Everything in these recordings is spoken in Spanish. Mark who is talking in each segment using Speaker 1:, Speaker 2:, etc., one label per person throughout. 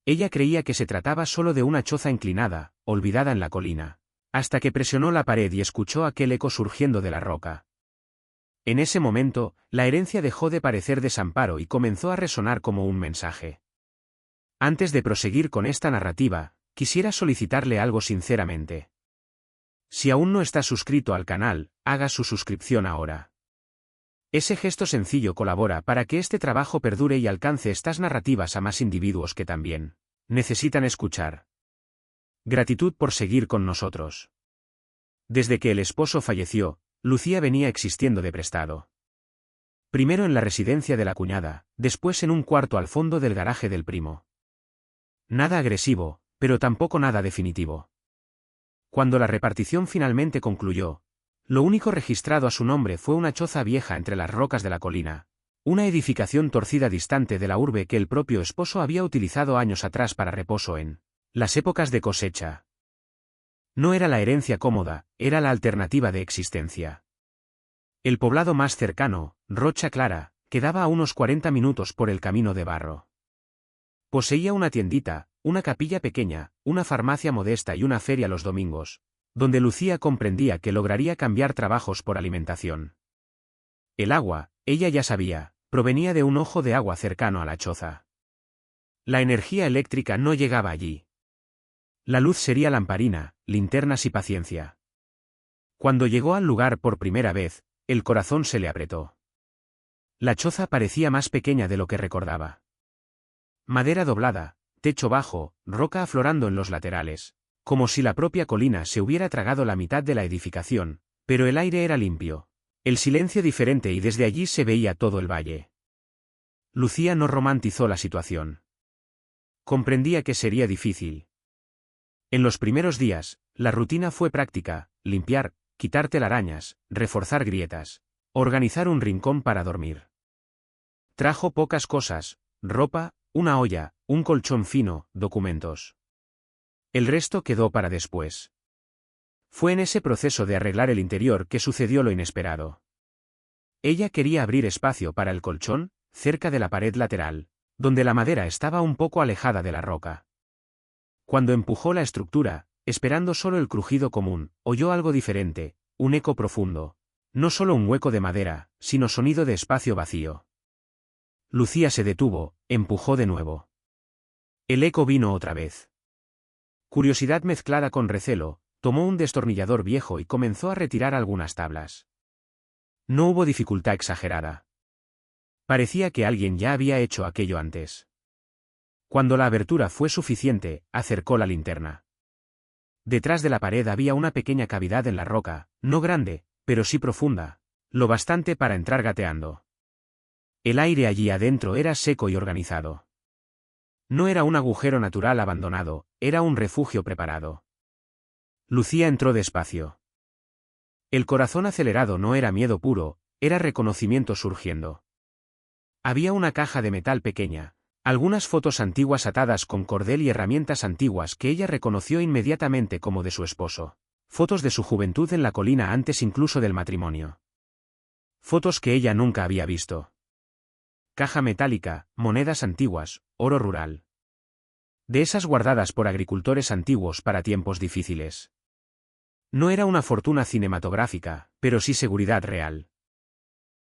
Speaker 1: Ella creía que se trataba solo de una choza inclinada, olvidada en la colina, hasta que presionó la pared y escuchó aquel eco surgiendo de la roca. En ese momento, la herencia dejó de parecer desamparo y comenzó a resonar como un mensaje. Antes de proseguir con esta narrativa, quisiera solicitarle algo sinceramente. Si aún no está suscrito al canal, haga su suscripción ahora. Ese gesto sencillo colabora para que este trabajo perdure y alcance estas narrativas a más individuos que también necesitan escuchar. Gratitud por seguir con nosotros. Desde que el esposo falleció, Lucía venía existiendo de prestado. Primero en la residencia de la cuñada, después en un cuarto al fondo del garaje del primo. Nada agresivo, pero tampoco nada definitivo. Cuando la repartición finalmente concluyó, lo único registrado a su nombre fue una choza vieja entre las rocas de la colina, una edificación torcida distante de la urbe que el propio esposo había utilizado años atrás para reposo en las épocas de cosecha. No era la herencia cómoda, era la alternativa de existencia. El poblado más cercano, Rocha Clara, quedaba a unos 40 minutos por el camino de barro. Poseía una tiendita, una capilla pequeña, una farmacia modesta y una feria los domingos, donde Lucía comprendía que lograría cambiar trabajos por alimentación. El agua, ella ya sabía, provenía de un ojo de agua cercano a la choza. La energía eléctrica no llegaba allí. La luz sería lamparina, linternas y paciencia. Cuando llegó al lugar por primera vez, el corazón se le apretó. La choza parecía más pequeña de lo que recordaba. Madera doblada, techo bajo, roca aflorando en los laterales, como si la propia colina se hubiera tragado la mitad de la edificación, pero el aire era limpio, el silencio diferente y desde allí se veía todo el valle. Lucía no romantizó la situación. Comprendía que sería difícil. En los primeros días, la rutina fue práctica: limpiar, quitar telarañas, reforzar grietas, organizar un rincón para dormir. Trajo pocas cosas: ropa, una olla, un colchón fino, documentos. El resto quedó para después. Fue en ese proceso de arreglar el interior que sucedió lo inesperado. Ella quería abrir espacio para el colchón, cerca de la pared lateral, donde la madera estaba un poco alejada de la roca. Cuando empujó la estructura, esperando solo el crujido común, oyó algo diferente, un eco profundo. No solo un hueco de madera, sino sonido de espacio vacío. Lucía se detuvo, empujó de nuevo. El eco vino otra vez. Curiosidad mezclada con recelo, tomó un destornillador viejo y comenzó a retirar algunas tablas. No hubo dificultad exagerada. Parecía que alguien ya había hecho aquello antes. Cuando la abertura fue suficiente, acercó la linterna. Detrás de la pared había una pequeña cavidad en la roca, no grande, pero sí profunda, lo bastante para entrar gateando. El aire allí adentro era seco y organizado. No era un agujero natural abandonado, era un refugio preparado. Lucía entró despacio. El corazón acelerado no era miedo puro, era reconocimiento surgiendo. Había una caja de metal pequeña, algunas fotos antiguas atadas con cordel y herramientas antiguas que ella reconoció inmediatamente como de su esposo. Fotos de su juventud en la colina antes incluso del matrimonio. Fotos que ella nunca había visto. Caja metálica, monedas antiguas, oro rural. De esas guardadas por agricultores antiguos para tiempos difíciles. No era una fortuna cinematográfica, pero sí seguridad real.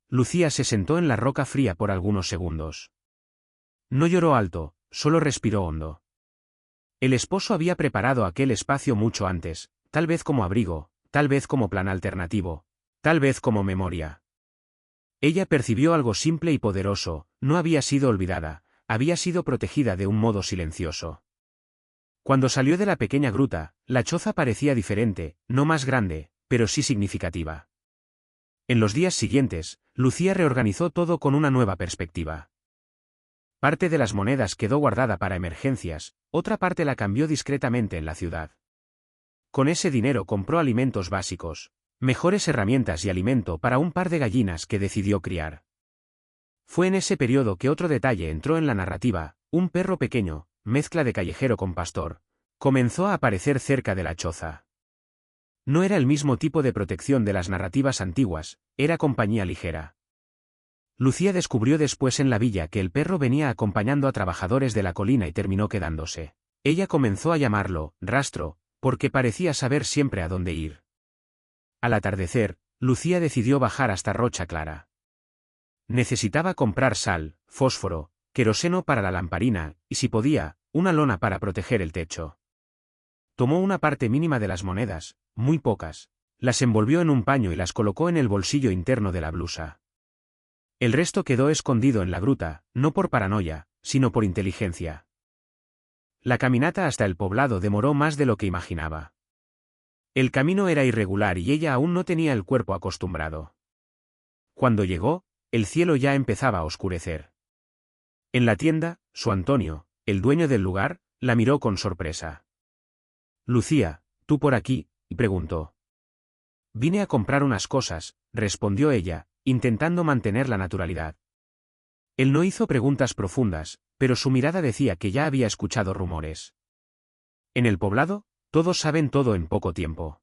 Speaker 1: Lucía se sentó en la roca fría por algunos segundos. No lloró alto, solo respiró hondo. El esposo había preparado aquel espacio mucho antes, tal vez como abrigo, tal vez como plan alternativo, tal vez como memoria. Ella percibió algo simple y poderoso: no había sido olvidada, había sido protegida de un modo silencioso. Cuando salió de la pequeña gruta, la choza parecía diferente, no más grande, pero sí significativa. En los días siguientes, Lucía reorganizó todo con una nueva perspectiva. Parte de las monedas quedó guardada para emergencias, otra parte la cambió discretamente en la ciudad. Con ese dinero compró alimentos básicos, mejores herramientas y alimento para un par de gallinas que decidió criar. Fue en ese periodo que otro detalle entró en la narrativa: un perro pequeño, mezcla de callejero con pastor, comenzó a aparecer cerca de la choza. No era el mismo tipo de protección de las narrativas antiguas, era compañía ligera. Lucía descubrió después en la villa que el perro venía acompañando a trabajadores de la colina y terminó quedándose. Ella comenzó a llamarlo Rastro, porque parecía saber siempre a dónde ir. Al atardecer, Lucía decidió bajar hasta Rocha Clara. Necesitaba comprar sal, fósforo, queroseno para la lamparina, y si podía, una lona para proteger el techo. Tomó una parte mínima de las monedas, muy pocas, las envolvió en un paño y las colocó en el bolsillo interno de la blusa. El resto quedó escondido en la gruta, no por paranoia, sino por inteligencia. La caminata hasta el poblado demoró más de lo que imaginaba. El camino era irregular y ella aún no tenía el cuerpo acostumbrado. Cuando llegó, el cielo ya empezaba a oscurecer. En la tienda, su Antonio, el dueño del lugar, la miró con sorpresa. «Lucía, ¿tú por aquí?», preguntó. «Vine a comprar unas cosas», respondió ella, intentando mantener la naturalidad. Él no hizo preguntas profundas, pero su mirada decía que ya había escuchado rumores. En el poblado, todos saben todo en poco tiempo.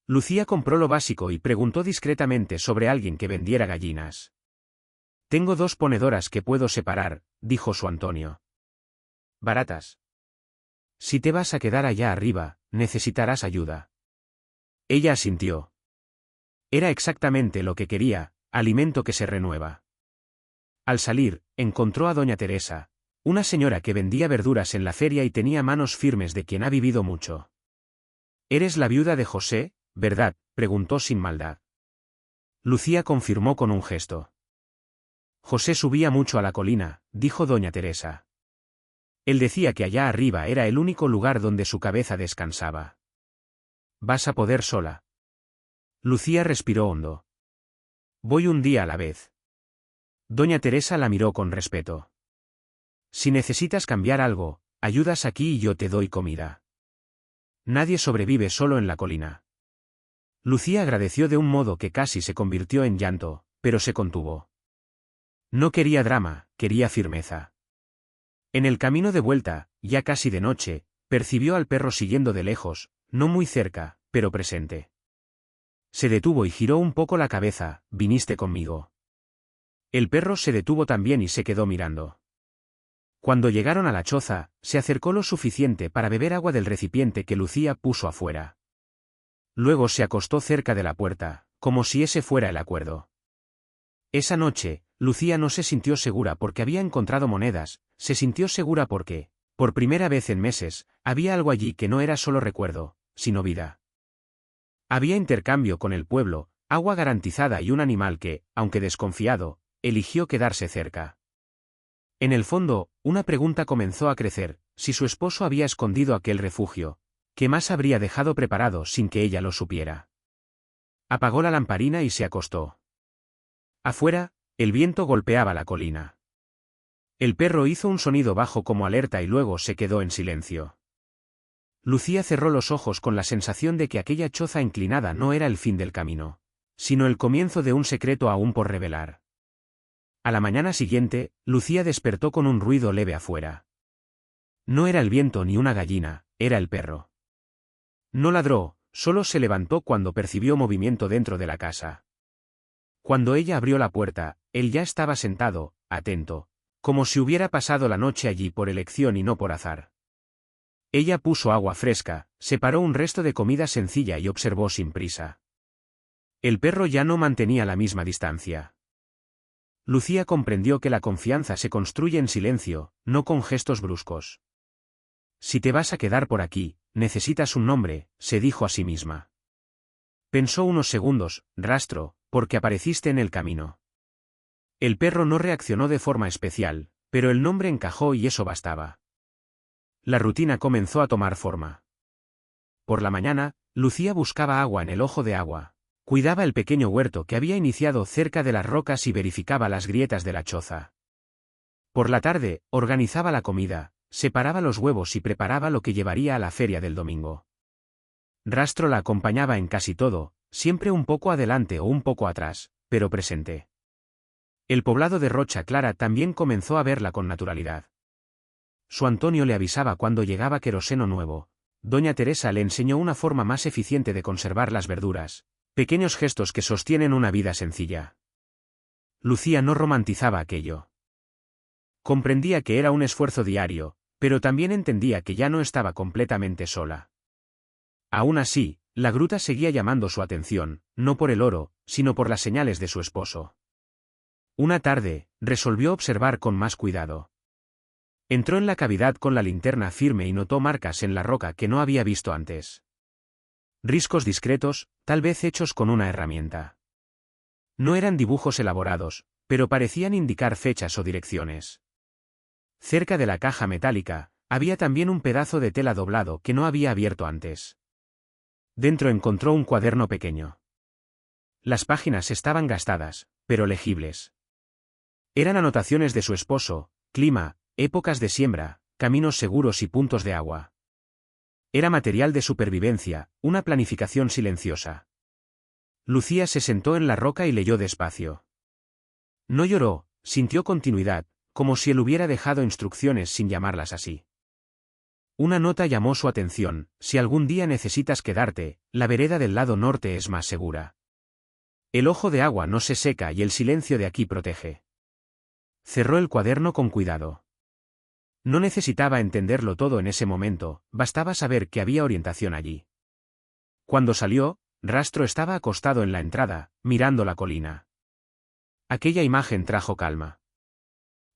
Speaker 1: Lucía compró lo básico y preguntó discretamente sobre alguien que vendiera gallinas. «Tengo 2 ponedoras que puedo separar», dijo su Antonio. «Baratas. Si te vas a quedar allá arriba, necesitarás ayuda». Ella asintió. Era exactamente lo que quería, alimento que se renueva. Al salir, encontró a doña Teresa, una señora que vendía verduras en la feria y tenía manos firmes de quien ha vivido mucho. «¿Eres la viuda de José, verdad?», preguntó sin maldad. Lucía confirmó con un gesto. «José subía mucho a la colina», dijo doña Teresa. «Él decía que allá arriba era el único lugar donde su cabeza descansaba». «¿Vas a poder sola?». Lucía respiró hondo. «Voy un día a la vez». Doña Teresa la miró con respeto. «Si necesitas cambiar algo, ayudas aquí y yo te doy comida. Nadie sobrevive solo en la colina». Lucía agradeció de un modo que casi se convirtió en llanto, pero se contuvo. No quería drama, quería firmeza. En el camino de vuelta, ya casi de noche, percibió al perro siguiendo de lejos, no muy cerca, pero presente. Se detuvo y giró un poco la cabeza. «¿Viniste conmigo?». El perro se detuvo también y se quedó mirando. Cuando llegaron a la choza, se acercó lo suficiente para beber agua del recipiente que Lucía puso afuera. Luego se acostó cerca de la puerta, como si ese fuera el acuerdo. Esa noche, Lucía no se sintió segura porque había encontrado monedas, se sintió segura porque, por primera vez en meses, había algo allí que no era solo recuerdo, sino vida. Había intercambio con el pueblo, agua garantizada y un animal que, aunque desconfiado, eligió quedarse cerca. En el fondo, una pregunta comenzó a crecer: si su esposo había escondido aquel refugio, ¿qué más habría dejado preparado sin que ella lo supiera? Apagó la lamparina y se acostó. Afuera, el viento golpeaba la colina. El perro hizo un sonido bajo como alerta y luego se quedó en silencio. Lucía cerró los ojos con la sensación de que aquella choza inclinada no era el fin del camino, sino el comienzo de un secreto aún por revelar. A la mañana siguiente, Lucía despertó con un ruido leve afuera. No era el viento ni una gallina, era el perro. No ladró, solo se levantó cuando percibió movimiento dentro de la casa. Cuando ella abrió la puerta, él ya estaba sentado, atento, como si hubiera pasado la noche allí por elección y no por azar. Ella puso agua fresca, separó un resto de comida sencilla y observó sin prisa. El perro ya no mantenía la misma distancia. Lucía comprendió que la confianza se construye en silencio, no con gestos bruscos. «Si te vas a quedar por aquí, necesitas un nombre», se dijo a sí misma. Pensó unos segundos: «Rastro, porque apareciste en el camino». El perro no reaccionó de forma especial, pero el nombre encajó y eso bastaba. La rutina comenzó a tomar forma. Por la mañana, Lucía buscaba agua en el ojo de agua. Cuidaba el pequeño huerto que había iniciado cerca de las rocas y verificaba las grietas de la choza. Por la tarde, organizaba la comida, separaba los huevos y preparaba lo que llevaría a la feria del domingo. Rastro la acompañaba en casi todo, siempre un poco adelante o un poco atrás, pero presente. El poblado de Rocha Clara también comenzó a verla con naturalidad. Su Antonio le avisaba cuando llegaba queroseno nuevo. Doña Teresa le enseñó una forma más eficiente de conservar las verduras. Pequeños gestos que sostienen una vida sencilla. Lucía no romantizaba aquello. Comprendía que era un esfuerzo diario, pero también entendía que ya no estaba completamente sola. Aún así, la gruta seguía llamando su atención, no por el oro, sino por las señales de su esposo. Una tarde, resolvió observar con más cuidado. Entró en la cavidad con la linterna firme y notó marcas en la roca que no había visto antes. Riscos discretos, tal vez hechos con una herramienta. No eran dibujos elaborados, pero parecían indicar fechas o direcciones. Cerca de la caja metálica, había también un pedazo de tela doblado que no había abierto antes. Dentro encontró un cuaderno pequeño. Las páginas estaban gastadas, pero legibles. Eran anotaciones de su esposo, clima, épocas de siembra, caminos seguros y puntos de agua. Era material de supervivencia, una planificación silenciosa. Lucía se sentó en la roca y leyó despacio. No lloró, sintió continuidad, como si él hubiera dejado instrucciones sin llamarlas así. Una nota llamó su atención: si algún día necesitas quedarte, la vereda del lado norte es más segura. El ojo de agua no se seca y el silencio de aquí protege. Cerró el cuaderno con cuidado. No necesitaba entenderlo todo en ese momento, bastaba saber que había orientación allí. Cuando salió, Rastro estaba acostado en la entrada, mirando la colina. Aquella imagen trajo calma.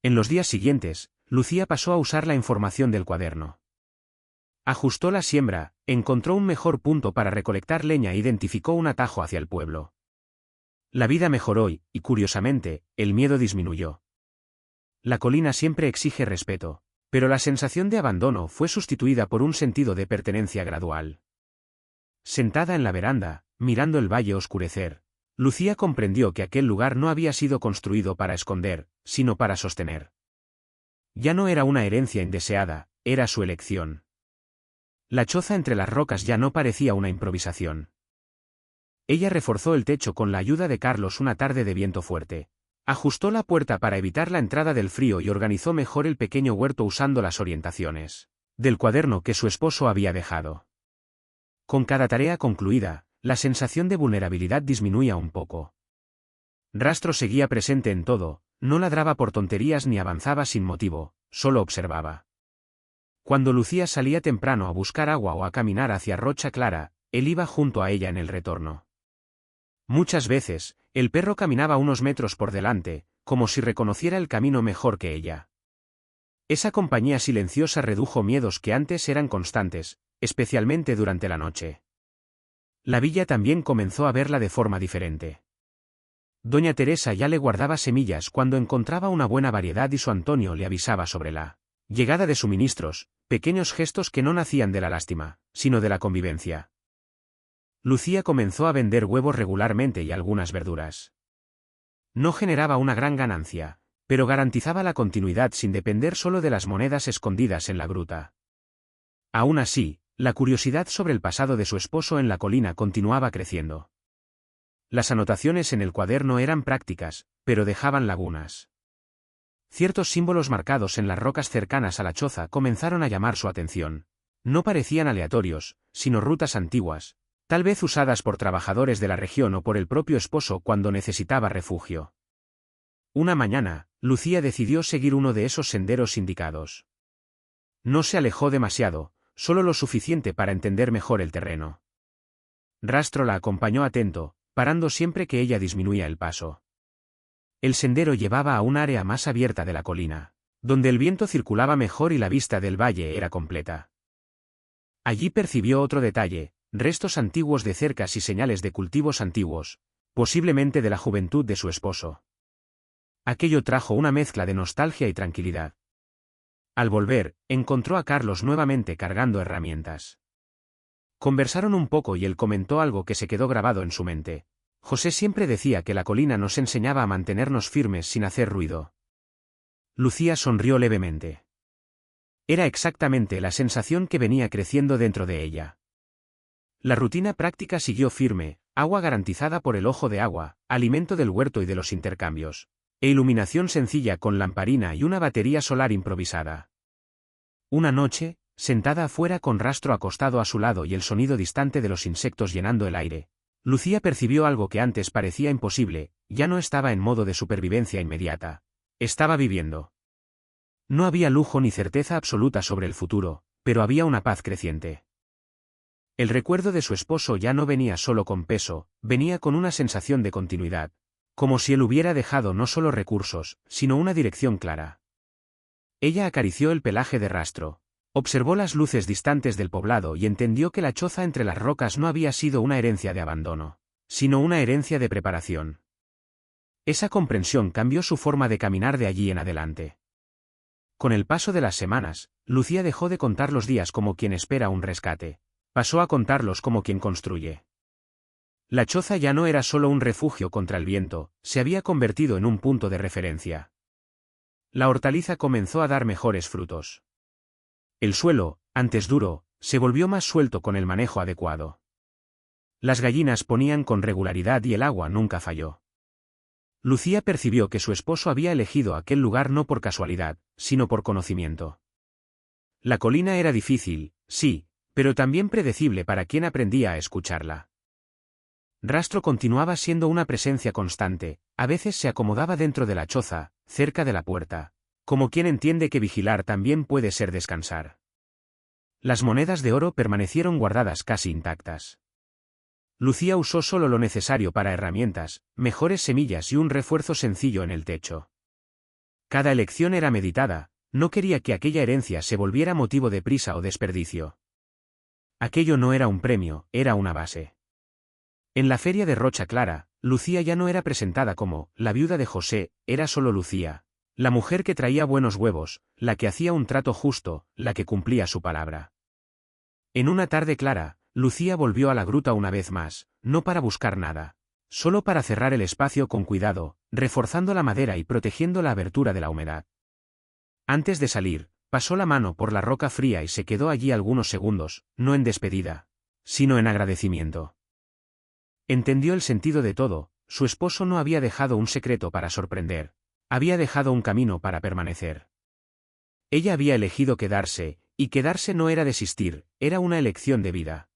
Speaker 1: En los días siguientes, Lucía pasó a usar la información del cuaderno. Ajustó la siembra, encontró un mejor punto para recolectar leña e identificó un atajo hacia el pueblo. La vida mejoró y, curiosamente, el miedo disminuyó. La colina siempre exige respeto, pero la sensación de abandono fue sustituida por un sentido de pertenencia gradual. Sentada en la veranda, mirando el valle oscurecer, Lucía comprendió que aquel lugar no había sido construido para esconder, sino para sostener. Ya no era una herencia indeseada, era su elección. La choza entre las rocas ya no parecía una improvisación. Ella reforzó el techo con la ayuda de Carlos una tarde de viento fuerte. Ajustó la puerta para evitar la entrada del frío y organizó mejor el pequeño huerto usando las orientaciones del cuaderno que su esposo había dejado. Con cada tarea concluida, la sensación de vulnerabilidad disminuía un poco. Rastro seguía presente en todo, no ladraba por tonterías ni avanzaba sin motivo, solo observaba. Cuando Lucía salía temprano a buscar agua o a caminar hacia Rocha Clara, él iba junto a ella en el retorno. Muchas veces, el perro caminaba unos metros por delante, como si reconociera el camino mejor que ella. Esa compañía silenciosa redujo miedos que antes eran constantes, especialmente durante la noche. La villa también comenzó a verla de forma diferente. Doña Teresa ya le guardaba semillas cuando encontraba una buena variedad y su Antonio le avisaba sobre la llegada de suministros, pequeños gestos que no nacían de la lástima, sino de la convivencia. Lucía comenzó a vender huevos regularmente y algunas verduras. No generaba una gran ganancia, pero garantizaba la continuidad sin depender solo de las monedas escondidas en la gruta. Aún así, la curiosidad sobre el pasado de su esposo en la colina continuaba creciendo. Las anotaciones en el cuaderno eran prácticas, pero dejaban lagunas. Ciertos símbolos marcados en las rocas cercanas a la choza comenzaron a llamar su atención. No parecían aleatorios, sino rutas antiguas, tal vez usadas por trabajadores de la región o por el propio esposo cuando necesitaba refugio. Una mañana, Lucía decidió seguir uno de esos senderos indicados. No se alejó demasiado, solo lo suficiente para entender mejor el terreno. Rastro la acompañó atento, parando siempre que ella disminuía el paso. El sendero llevaba a un área más abierta de la colina, donde el viento circulaba mejor y la vista del valle era completa. Allí percibió otro detalle: restos antiguos de cercas y señales de cultivos antiguos, posiblemente de la juventud de su esposo. Aquello trajo una mezcla de nostalgia y tranquilidad. Al volver, encontró a Carlos nuevamente cargando herramientas. Conversaron un poco y él comentó algo que se quedó grabado en su mente. José siempre decía que la colina nos enseñaba a mantenernos firmes sin hacer ruido. Lucía sonrió levemente. Era exactamente la sensación que venía creciendo dentro de ella. La rutina práctica siguió firme: agua garantizada por el ojo de agua, alimento del huerto y de los intercambios, e iluminación sencilla con lamparina y una batería solar improvisada. Una noche, sentada afuera con Rastro acostado a su lado y el sonido distante de los insectos llenando el aire, Lucía percibió algo que antes parecía imposible, ya no estaba en modo de supervivencia inmediata. Estaba viviendo. No había lujo ni certeza absoluta sobre el futuro, pero había una paz creciente. El recuerdo de su esposo ya no venía solo con peso, venía con una sensación de continuidad, como si él hubiera dejado no solo recursos, sino una dirección clara. Ella acarició el pelaje de Rastro. Observó las luces distantes del poblado y entendió que la choza entre las rocas no había sido una herencia de abandono, sino una herencia de preparación. Esa comprensión cambió su forma de caminar de allí en adelante. Con el paso de las semanas, Lucía dejó de contar los días como quien espera un rescate. Pasó a contarlos como quien construye. La choza ya no era solo un refugio contra el viento, se había convertido en un punto de referencia. La hortaliza comenzó a dar mejores frutos. El suelo, antes duro, se volvió más suelto con el manejo adecuado. Las gallinas ponían con regularidad y el agua nunca falló. Lucía percibió que su esposo había elegido aquel lugar no por casualidad, sino por conocimiento. La colina era difícil, sí, pero también predecible para quien aprendía a escucharla. Rastro continuaba siendo una presencia constante, a veces se acomodaba dentro de la choza, cerca de la puerta, como quien entiende que vigilar también puede ser descansar. Las monedas de oro permanecieron guardadas casi intactas. Lucía usó solo lo necesario para herramientas, mejores semillas y un refuerzo sencillo en el techo. Cada elección era meditada, no quería que aquella herencia se volviera motivo de prisa o desperdicio. Aquello no era un premio, era una base. En la feria de Rocha Clara, Lucía ya no era presentada como la viuda de José, era solo Lucía, la mujer que traía buenos huevos, la que hacía un trato justo, la que cumplía su palabra. En una tarde clara, Lucía volvió a la gruta una vez más, no para buscar nada, solo para cerrar el espacio con cuidado, reforzando la madera y protegiendo la abertura de la humedad. Antes de salir, pasó la mano por la roca fría y se quedó allí algunos segundos, no en despedida, sino en agradecimiento. Entendió el sentido de todo, su esposo no había dejado un secreto para sorprender, había dejado un camino para permanecer. Ella había elegido quedarse, y quedarse no era desistir, era una elección de vida.